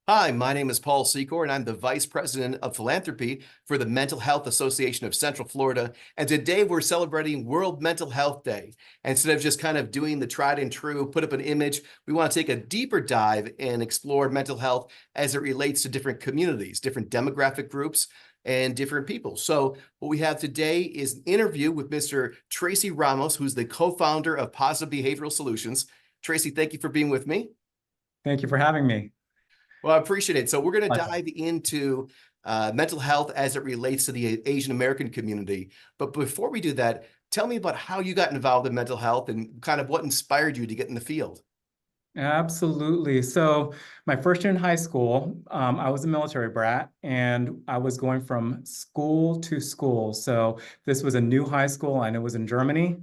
Hi, my name is Paul Secor, and I'm the Vice President of Philanthropy for the Mental Health Association of Central Florida. And today we're celebrating World Mental Health Day. Instead of just kind of doing the tried and true, put up an image, we want to take a deeper dive and explore mental health as it relates to different communities, different demographic groups, and different people. So what we have today is an interview with Mr. Tracy Ramos, who's the co-founder of Positive Behavioral Solutions. Tracy, thank you for being with me. Thank you for having me. Well, I appreciate it. So we're going to Pleasure. dive into mental health as it relates to the Asian American community. But before we do that, tell me about how you got involved in mental health and kind of what inspired you to get in the field. Absolutely. So my first year in high school, I was a military brat and I was going from school to school. So this was a new high school and it was in Germany.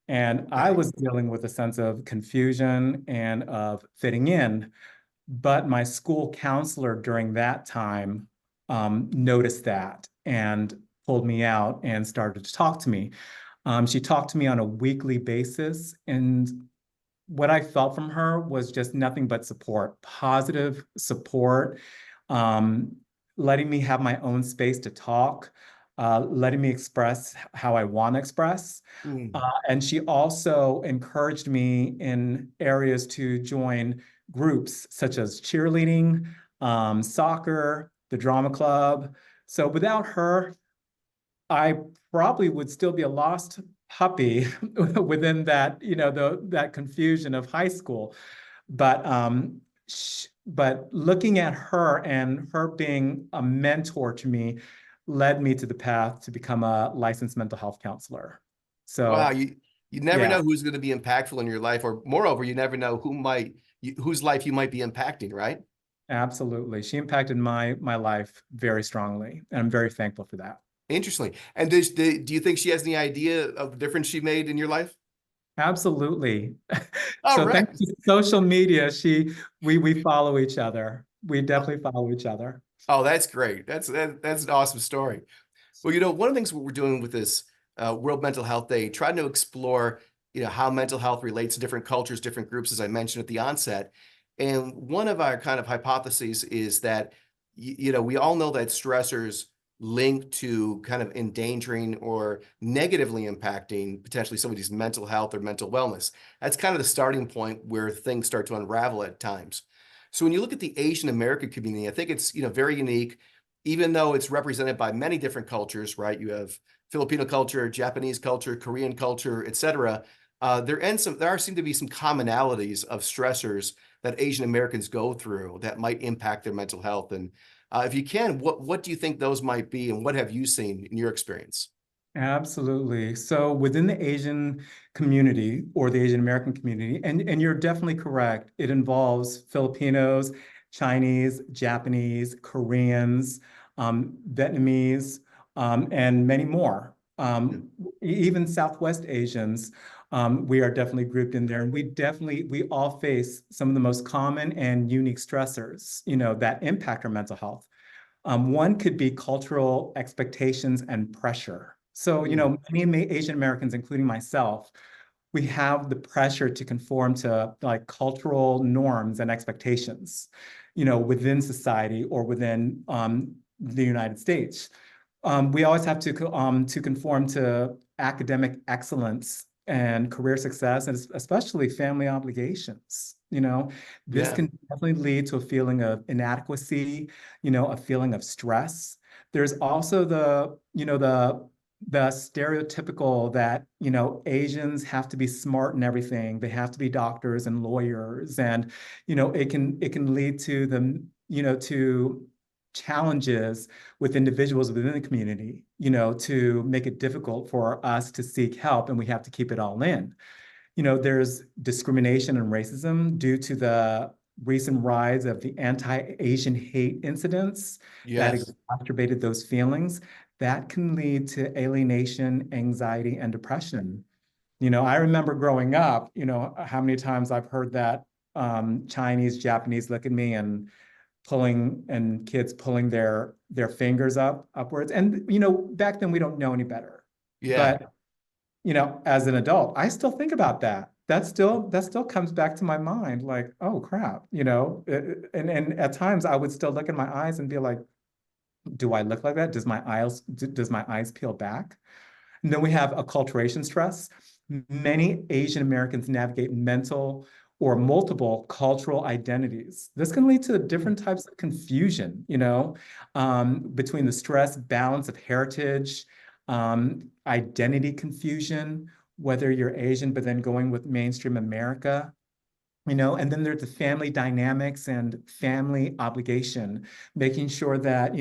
And I Okay. was dealing with a sense of confusion and of fitting in. But my school counselor during that time noticed that and pulled me out and started to talk to me. She talked to me on a weekly basis, and what I felt from her was just nothing but support, positive support, um, letting me have my own space to talk, letting me express how I want to express. Mm. And she also encouraged me in areas to join groups such as cheerleading, soccer, the drama club. So without her, I probably would still be a lost puppy within that, that confusion of high school. But looking at her and her being a mentor to me led me to the path to become a licensed mental health counselor. Wow, So you never yeah, know who's going to be impactful in your life, or moreover, you never know whose life you might be impacting, right? absolutely. She impacted my life very strongly, and I'm very thankful for that. Interesting. And do you think she has any idea of the difference she made in your life? Absolutely. All So right. thanks to social media, we follow each other. We definitely follow each other. Oh, that's great. That's an awesome story. Well, one of the things we're doing with this World Mental Health Day, trying to explore, how mental health relates to different cultures, different groups, as I mentioned at the onset. And one of our kind of hypotheses is that, we all know that stressors link to kind of endangering or negatively impacting potentially somebody's mental health or mental wellness. That's kind of the starting point where things start to unravel at times. So when you look at the Asian American community, I think it's, very unique, even though it's represented by many different cultures, right? You have Filipino culture, Japanese culture, Korean culture, et cetera. There seem to be some commonalities of stressors that Asian Americans go through that might impact their mental health. And if you can, what do you think those might be, and what have you seen in your experience? Absolutely. So within the Asian community or the Asian American community, and you're definitely correct, it involves Filipinos, Chinese, Japanese, Koreans, Vietnamese, and many more. Even Southwest Asians, we are definitely grouped in there. And we all face some of the most common and unique stressors, that impact our mental health. One could be cultural expectations and pressure. So, Mm, many Asian Americans, including myself, we have the pressure to conform to like cultural norms and expectations, within society or within the United States. We always have to conform to academic excellence and career success, and especially family obligations. This yeah. can definitely lead to a feeling of inadequacy, a feeling of stress. There's also the stereotypical that, Asians have to be smart and everything. They have to be doctors and lawyers, and it can lead to them, to challenges with individuals within the community, to make it difficult for us to seek help, and we have to keep it all in. There's discrimination and racism due to the recent rise of the anti-Asian hate incidents that Yes. exacerbated those feelings. That can lead to alienation, anxiety, and depression. I remember growing up, how many times I've heard that Chinese, Japanese look at me and kids pulling their fingers upwards. And back then we don't know any better. Yeah. But as an adult, I still think about that. that still comes back to my mind like, oh crap, and at times I would still look in my eyes and be like, do I look like that? Does my eyes peel back? And then we have acculturation stress. Many Asian Americans navigate mental or multiple cultural identities. This can lead to different types of confusion, between the stress balance of heritage, identity confusion, whether you're Asian, but then going with mainstream America, and then there's the family dynamics and family obligation, making sure that,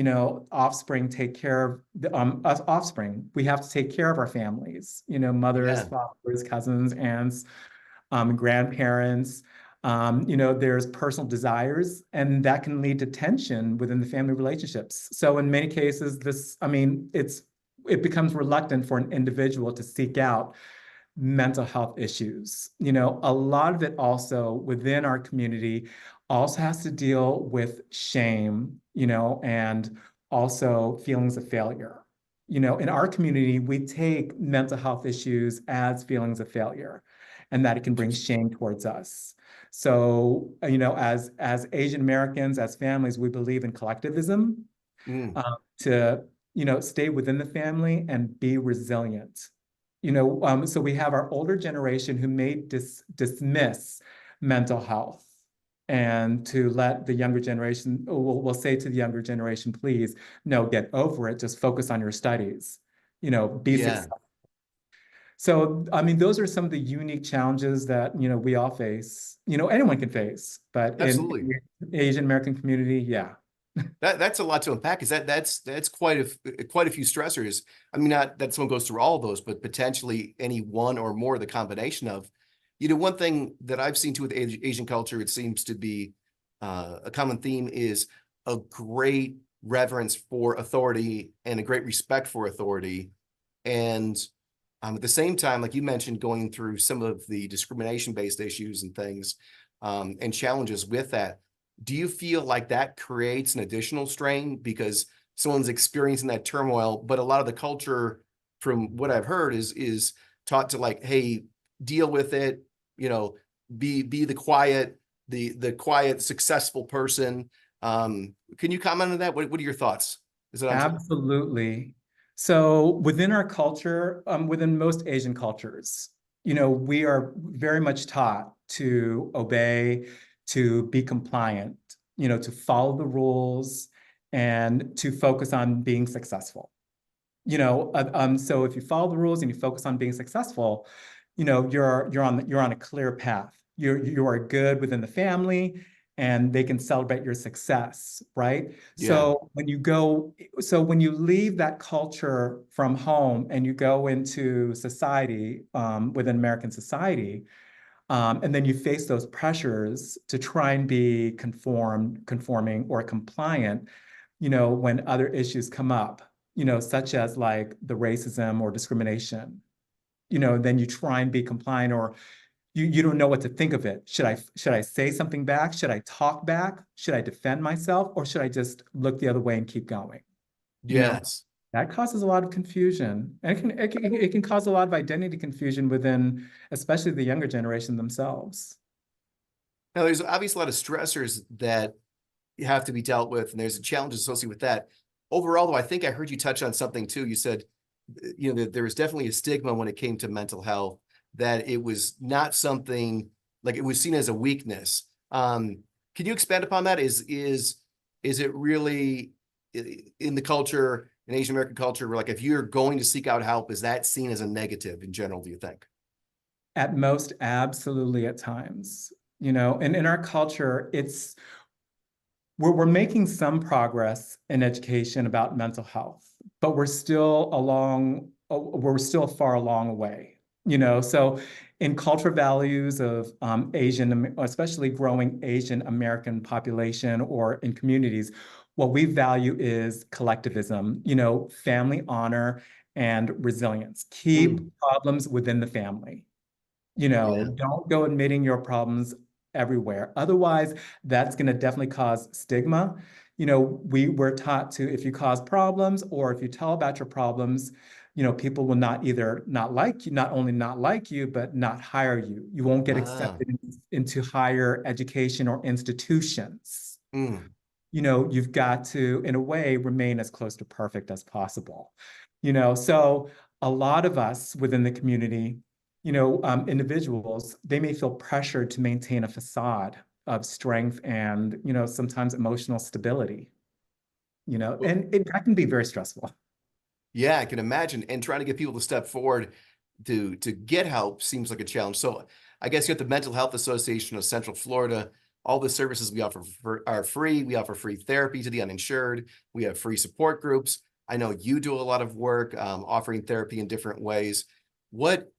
offspring take care of us offspring. We have to take care of our families, mothers, Yeah. fathers, cousins, aunts, grandparents. There's personal desires, and that can lead to tension within the family relationships. So in many cases, it becomes reluctant for an individual to seek out mental health issues. A lot of it also within our community also has to deal with shame, and also feelings of failure. In our community, we take mental health issues as feelings of failure, and that it can bring Interesting. shame towards us. So, as Asian Americans, as families, we believe in collectivism, Mm, to stay within the family and be resilient. So we have our older generation who may dismiss mental health, and to let the younger generation, we'll say to the younger generation, please, no, get over it, just focus on your studies, be yeah, successful. So, those are some of the unique challenges that, we all face, anyone can face, but absolutely. in the Asian American community, yeah. That's a lot to unpack. Is that's quite a few stressors. I mean, not that someone goes through all of those, but potentially any one or more, the combination of. One thing that I've seen too with Asian culture, it seems to be a common theme is a great reverence for authority and a great respect for authority. And at the same time, like you mentioned, going through some of the discrimination-based issues and things, and challenges with that. Do you feel like that creates an additional strain because someone's experiencing that turmoil, but a lot of the culture, from what I've heard, is taught to like, hey, deal with it, you know, be the quiet, successful person. Can you comment on that? What are your thoughts? Is it untrue? Absolutely. So within our culture, within most Asian cultures, we are very much taught to obey, to be compliant, to follow the rules, and to focus on being successful. So if you follow the rules and you focus on being successful, you're on a clear path. You are good within the family, and they can celebrate your success, right? Yeah. So when you leave that culture from home and you go into society, within American society, and then you face those pressures to try and be conforming or compliant, when other issues come up, such as like the racism or discrimination, then you try and be compliant, or you don't know what to think of it. Should I say something back? Should I talk back? Should I defend myself? Or should I just look the other way and keep going? You know, Yes. that causes a lot of confusion. And it can cause a lot of identity confusion within, especially the younger generation themselves. Now, there's obviously a lot of stressors that have to be dealt with, and there's challenges associated with that. Overall, though, I think I heard you touch on something too. You said, that there was definitely a stigma when it came to mental health, that it was not something like it was seen as a weakness. Can you expand upon that? Is it really in the culture, in Asian American culture, where like if you're going to seek out help, is that seen as a negative in general, do you think? At most, absolutely at times. And in our culture, we're making some progress in education about mental health, but we're still far along away. So in cultural values of Asian, especially growing Asian American population or in communities, what we value is collectivism, family honor and resilience. Keep Mm, problems within the family. yeah. Don't go admitting your problems everywhere. Otherwise, that's going to definitely cause stigma. We were taught to, if you cause problems or if you tell about your problems, people will not only not like you, but not hire you. You won't get Ah, accepted into higher education or institutions. mm. You've got to, in a way, remain as close to perfect as possible. So a lot of us within the community, individuals, they may feel pressured to maintain a facade of strength and, sometimes emotional stability, Well, and that can be very stressful. yeah, I can imagine. And trying to get people to step forward to get help seems like a challenge. So I guess you have the Mental Health Association of Central Florida. All the services we offer are free. We offer free therapy to the uninsured. We have free support groups. I know you do a lot of work offering therapy in different ways.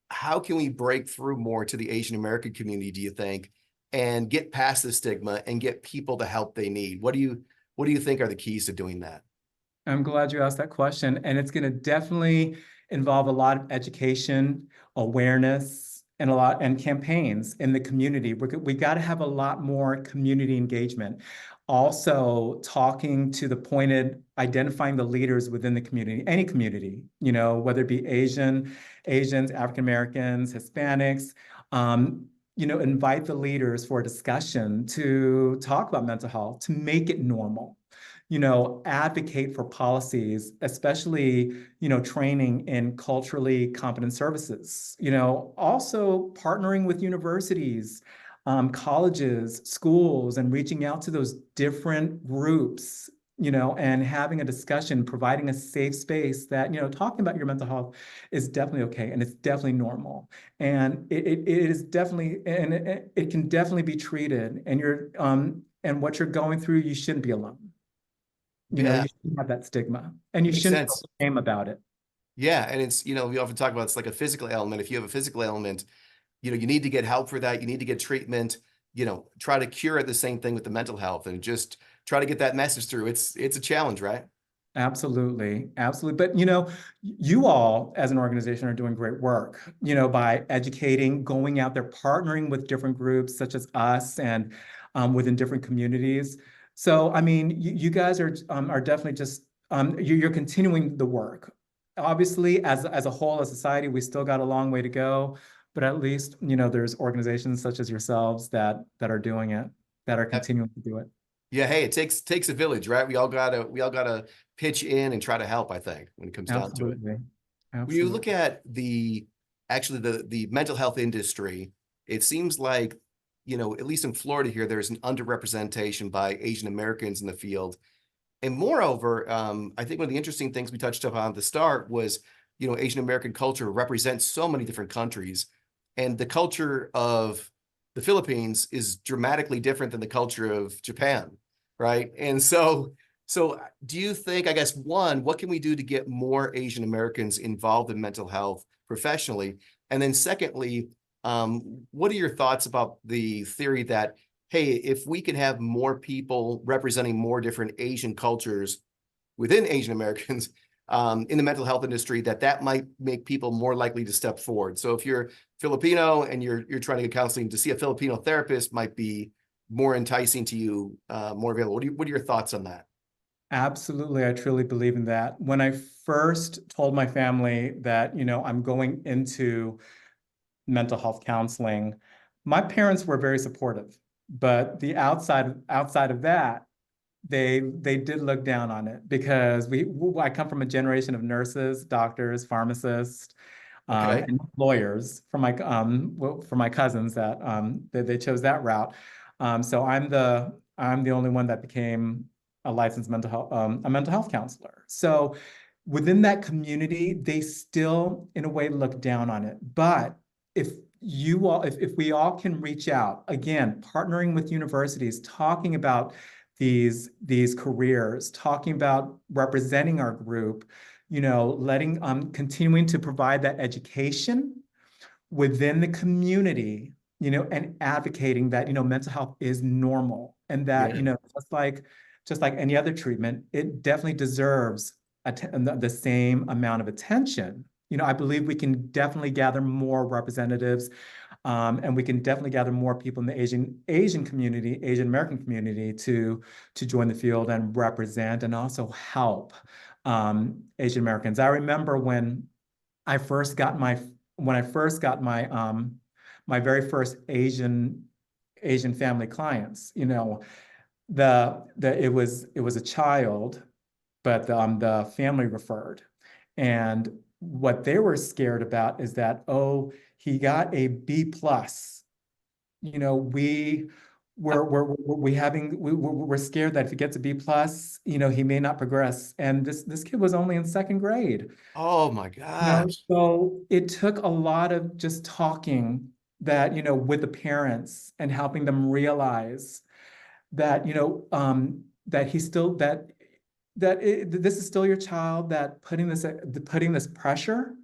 How can we break through more to the Asian American community, do you think, and get past the stigma and get people the help they need? What do you think are the keys to doing that? I'm glad you asked that question. And it's going to definitely involve a lot of education, awareness, and campaigns in the community. We got to have a lot more community engagement. Also, talking to the pointed, identifying the leaders within the community, any community, whether it be Asians, African Americans, Hispanics. Invite the leaders for a discussion to talk about mental health, to make it normal, advocate for policies, especially, training in culturally competent services, also partnering with universities, colleges, schools, and reaching out to those different groups, and having a discussion, providing a safe space that, talking about your mental health is definitely okay. And it's definitely normal. And it is definitely, and it can definitely be treated. And what you're going through, you shouldn't be alone. Yeah, You shouldn't have that stigma and you makes shouldn't feel sense. shame about it. Yeah, and we often talk about it's like a physical ailment. If you have a physical ailment, you need to get help for that. You need to get treatment, try to cure it. The same thing with the mental health and just try to get that message through. It's a challenge, right? Absolutely. Absolutely. But, you all as an organization are doing great work, by educating, going out there, partnering with different groups such as us and within different communities. So, I mean, you guys are definitely just, you're continuing the work. Obviously, as a whole, as a society, we still got a long way to go, but at least, there's organizations such as yourselves that are doing it, that are Uh, continuing to do it. Yeah, hey, it takes a village, right? We all gotta pitch in and try to help, I think, when it comes down to it. Absolutely. When you look Absolutely. at the mental health industry, it seems like, at least in Florida here, there's an underrepresentation by Asian Americans in the field. And moreover, I think one of the interesting things we touched upon at the start was, Asian American culture represents so many different countries, and the culture of the Philippines is dramatically different than the culture of Japan, right? And so do you think, I guess, one, what can we do to get more Asian Americans involved in mental health professionally? And then secondly, what are your thoughts about the theory that, hey, if we can have more people representing more different Asian cultures within Asian Americans in the mental health industry, that might make people more likely to step forward. So if you're Filipino and you're trying to get counseling, to see a Filipino therapist might be more enticing to you, more available. What are your thoughts on that? Absolutely. I truly believe in that. When I first told my family that, I'm going into mental health counseling, my parents were very supportive. But the outside of that, they did look down on it because I come from a generation of nurses, doctors, pharmacists, Okay. and lawyers for my cousins that they chose that route. So I'm the only one that became a licensed a mental health counselor. So within that community, they still, in a way, look down on it. But if we all can reach out, again, partnering with universities, talking about these careers, talking about representing our group, letting continuing to provide that education within the community, and advocating that, mental health is normal and that, Yeah. just like any other treatment, it definitely deserves the same amount of attention. I believe we can definitely gather more representatives, and we can definitely gather more people in the Asian community, Asian American community to join the field and represent and also help Asian Americans. I remember when when I first got my very first Asian family clients, you know, it was a child, but the family referred. And what they were scared about is that, oh, he got a B plus. You know, we're scared that if he gets a B plus, you know, he may not progress. And this kid was only in second grade. Oh my You know, gosh. so it took a lot of just talking that, you know, with the parents and helping them realize that, you know, that he's still this is still your child, that putting this pressure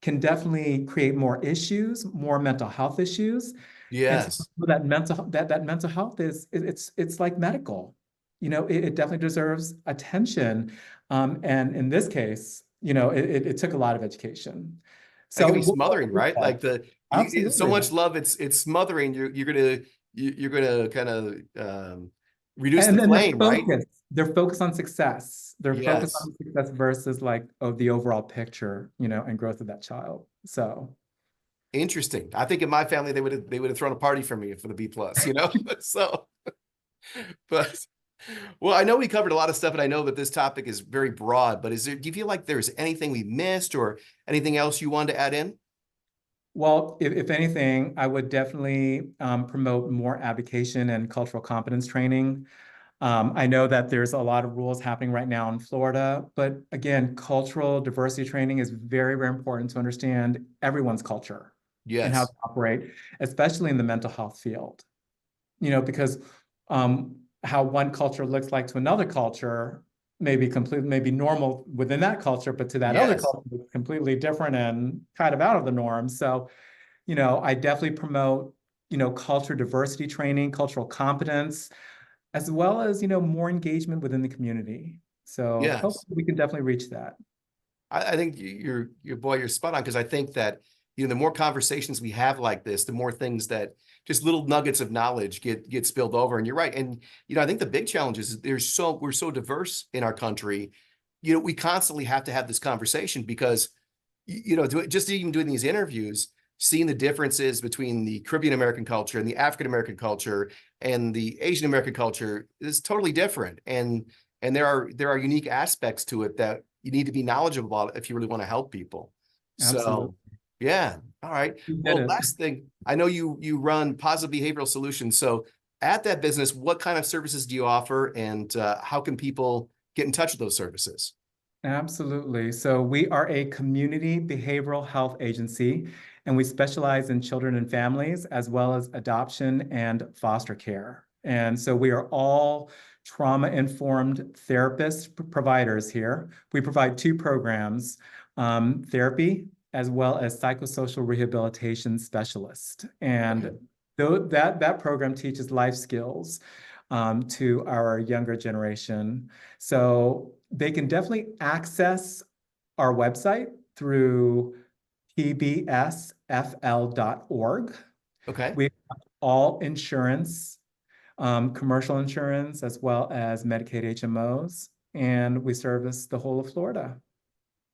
can definitely create more issues, more mental health issues. And so Yes. that mental health it's like medical. You know, it definitely deserves attention. And in this case, you know, it took a lot of education. That So can be smothering, right? Like so absolutely. much love, it's smothering. You're gonna kind of reduce the And then flame, right? they're focused on success. They're focused Yes. on success versus like, oh, the overall picture, you know, and growth of that child. So Interesting. I think in my family they would have thrown a party for me for the B plus, you know? So, but well, I know we covered a lot of stuff, and I know that this topic is very broad, but do you feel like there's anything we missed or anything else you wanted to add in? well, if anything, I would definitely promote more advocation and cultural competence training. I know that there's a lot of rules happening right now in Florida, but again, cultural diversity training is very, very important to understand everyone's culture and how Yes. to operate, especially in the mental health field. You know, because how one culture looks like to another culture may be completely, may be normal within that culture, but to that other Yes. culture, it's completely different and kind of out of the norm. So, you know, I definitely promote, you know, culture diversity training, cultural competence, as well as, you know, more engagement within the community. So Yes. hopefully we can definitely reach that. I think you're spot on, because I think that the more conversations we have like this, the more things that just little nuggets of knowledge get spilled over. And you're right. And I think the big challenge is we're so diverse in our country. We constantly have to have this conversation because just even doing these interviews, seeing the differences between the Caribbean American culture and the African American culture and the Asian American culture is totally different. And there are unique aspects to it that you need to be knowledgeable about if you really want to help people. Absolutely. So, yeah. All right. You did Well, it. last thing, I know you run Positive Behavioral Solutions. So, at that business, what kind of services do you offer, and how can people get in touch with those services? Absolutely. So we are a community behavioral health agency, and we specialize in children and families, as well as adoption and foster care. And so we are all trauma-informed therapist providers here. We provide two programs, therapy, as well as psychosocial rehabilitation specialist. Okay. And that program teaches life skills to our younger generation. So they can definitely access our website through pbsfl.org. Okay. We have all insurance, commercial insurance, as well as Medicaid HMOs, and we service the whole of Florida.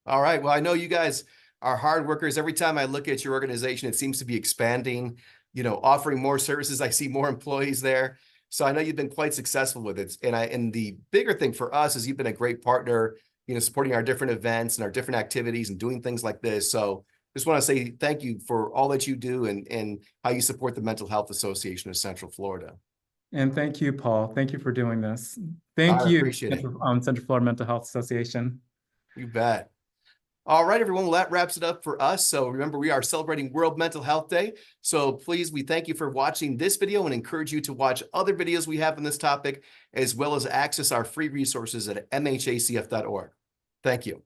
All right. Well, I know you guys are hard workers. Every time I look at your organization, it seems to be expanding, offering more services. I see more employees there. So I know you've been quite successful with it. And the bigger thing for us is you've been a great partner, supporting our different events and our different activities and doing things like this. So just want to say thank you for all that you do and how you support the Mental Health Association of Central Florida. And thank you, Paul. Thank you for doing this. I Thank you, appreciate it. Central Florida Mental Health Association. You bet. All right, everyone. Well, that wraps it up for us. So remember, we are celebrating World Mental Health Day. So please, we thank you for watching this video and encourage you to watch other videos we have on this topic, as well as access our free resources at mhacf.org. Thank you.